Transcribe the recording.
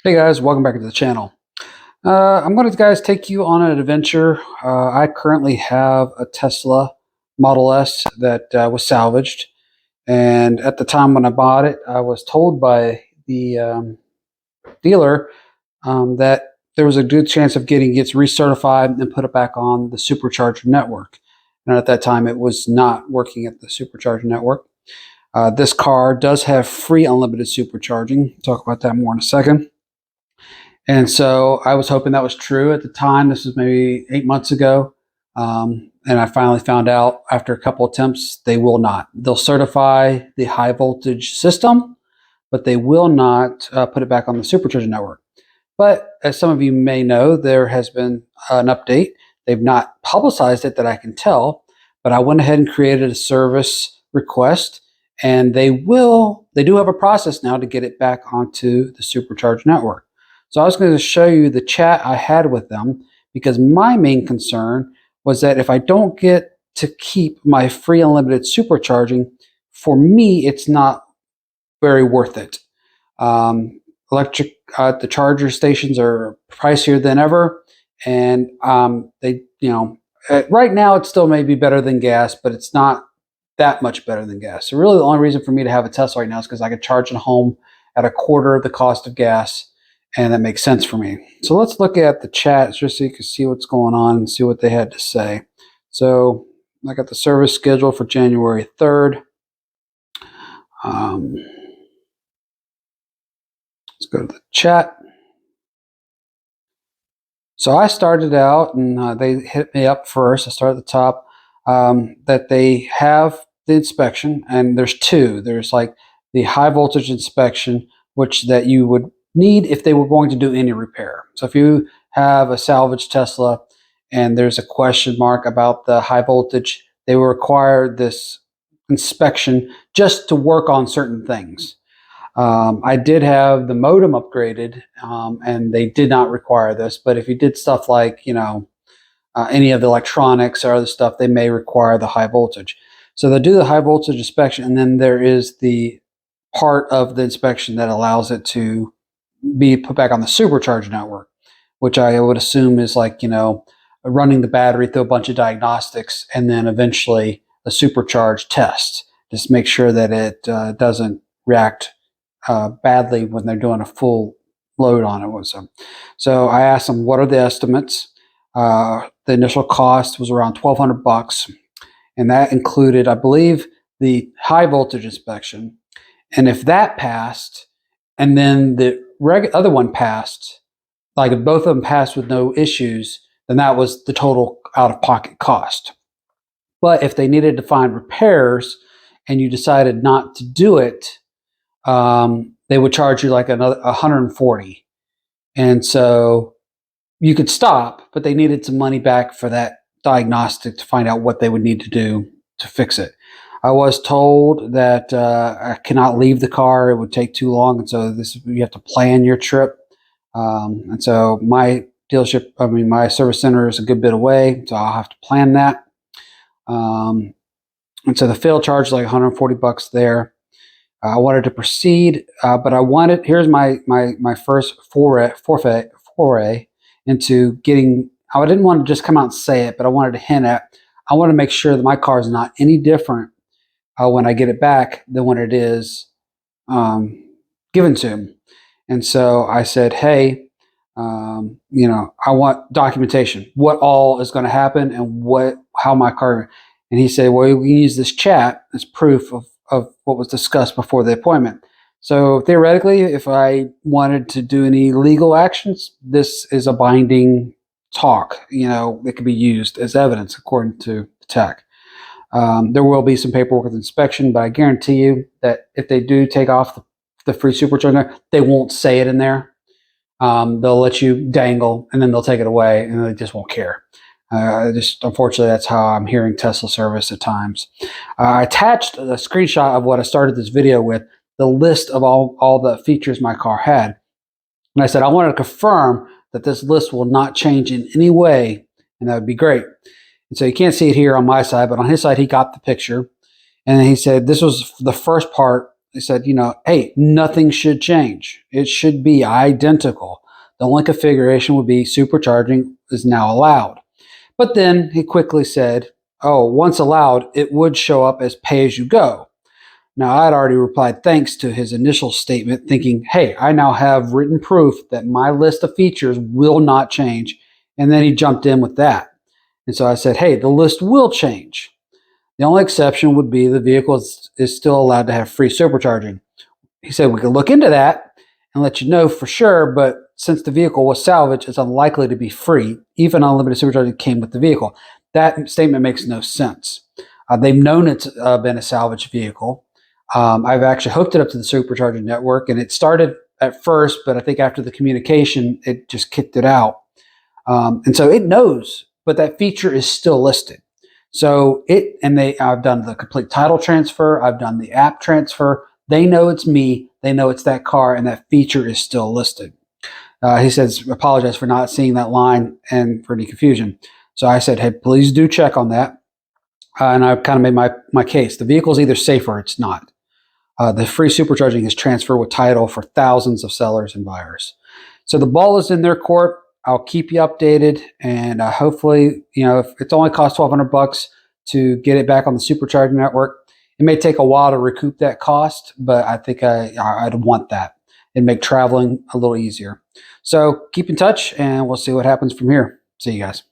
Hey guys, welcome back to the channel. I'm going to guys take you on an adventure. I currently have a Tesla Model S that was salvaged, and at the time when I bought it, I was told by the dealer that there was a good chance of getting it recertified and put it back on the Supercharger network. And at that time, it was not working at the Supercharger network. This car does have free unlimited supercharging. I'll talk about that more in a second. And so I was hoping that was true at the time. This was maybe 8 months ago. And I finally found out after a couple attempts, they will not. They'll certify the high voltage system, but they will not put it back on the supercharger network. But as some of you may know, there has been an update. They've not publicized it that I can tell, but I went ahead and created a service request, and they do have a process now to get it back onto the supercharger network. So I was going to show you the chat I had with them, because my main concern was that if I don't get to keep my free unlimited supercharging, for me, it's not very worth it. Electric the charger stations are pricier than ever, and right now it still may be better than gas, but it's not that much better than gas. So really, the only reason for me to have a Tesla right now is because I could charge at home at a quarter of the cost of gas, and that makes sense for me. So let's look at the chat just so you can see what's going on and see what they had to say. So I got the service schedule for January 3rd. Let's go to the chat. So I started out, and they hit me up first. I started at the top, that they have the inspection, and there's two. There's like the high voltage inspection, which that you would need if they were going to do any repair. So if you have a salvaged Tesla and there's a question mark about the high voltage, they will require this inspection just to work on certain things. I did have the modem upgraded, and they did not require this. But if you did stuff like, any of the electronics or other stuff, they may require the high voltage. So they'll do the high voltage inspection, and then there is the part of the inspection that allows it to be put back on the supercharger network, which I would assume is like, running the battery through a bunch of diagnostics, and then eventually a supercharge test. Just make sure that it doesn't react badly when they're doing a full load on it. So I asked them, what are the estimates? The initial cost was around $1,200, and that included, I believe, the high voltage inspection. And if that passed, and then the other one passed, like if both of them passed with no issues, then that was the total out-of-pocket cost. But if they needed to find repairs and you decided not to do it, they would charge you like another $140. And so you could stop, but they needed some money back for that diagnostic to find out what they would need to do to fix it. I was told that I cannot leave the car. It would take too long. And so you have to plan your trip. And so my my service center is a good bit away, so I'll have to plan that. And so the field charge is like $140 there. I wanted to proceed, but here's my first foray into getting, I didn't want to just come out and say it, but I wanted to hint at, I want to make sure that my car is not any different when I get it back than when it is given to him. And so I said, hey, I want documentation, what all is going to happen and how my car, and he said, well, we can use this chat as proof of what was discussed before the appointment. So theoretically, if I wanted to do any legal actions, this is a binding talk, that could be used as evidence according to the tech. There will be some paperwork with inspection, but I guarantee you that if they do take off the free supercharger, they won't say it in there. They'll let you dangle, and then they'll take it away, and they just won't care. Unfortunately, that's how I'm hearing Tesla service at times. I attached a screenshot of what I started this video with, the list of all the features my car had. And I said, I wanted to confirm that this list will not change in any way, and that would be great. And so you can't see it here on my side, but on his side, he got the picture. And he said this was the first part They said, hey, nothing should change. It should be identical. The only configuration would be supercharging is now allowed. But then he quickly said, oh, once allowed, it would show up as pay as you go. Now, I had already replied thanks to his initial statement, thinking, hey, I now have written proof that my list of features will not change. And then he jumped in with that. And so I said, hey, the list will change. The only exception would be the vehicle is still allowed to have free supercharging. He said we could look into that and let you know for sure, but since the vehicle was salvaged, it's unlikely to be free. Even unlimited supercharging came with the vehicle. That statement makes no sense. They've known it's been a salvaged vehicle. I've actually hooked it up to the supercharging network, and it started at first, but I think after the communication, it just kicked it out. And so it knows, but that feature is still listed. So I've done the complete title transfer. I've done the app transfer. They know it's me. They know it's that car, and that feature is still listed. He says, apologize for not seeing that line and for any confusion. So I said, hey, please do check on that. And I kind of made my case. The vehicle is either safe or it's not. The free supercharging is transferred with title for thousands of sellers and buyers. So the ball is in their court. I'll keep you updated, and hopefully, if it's only cost $1,200 to get it back on the supercharging network, it may take a while to recoup that cost, but I think I'd want that and make traveling a little easier. So keep in touch, and we'll see what happens from here. See you guys.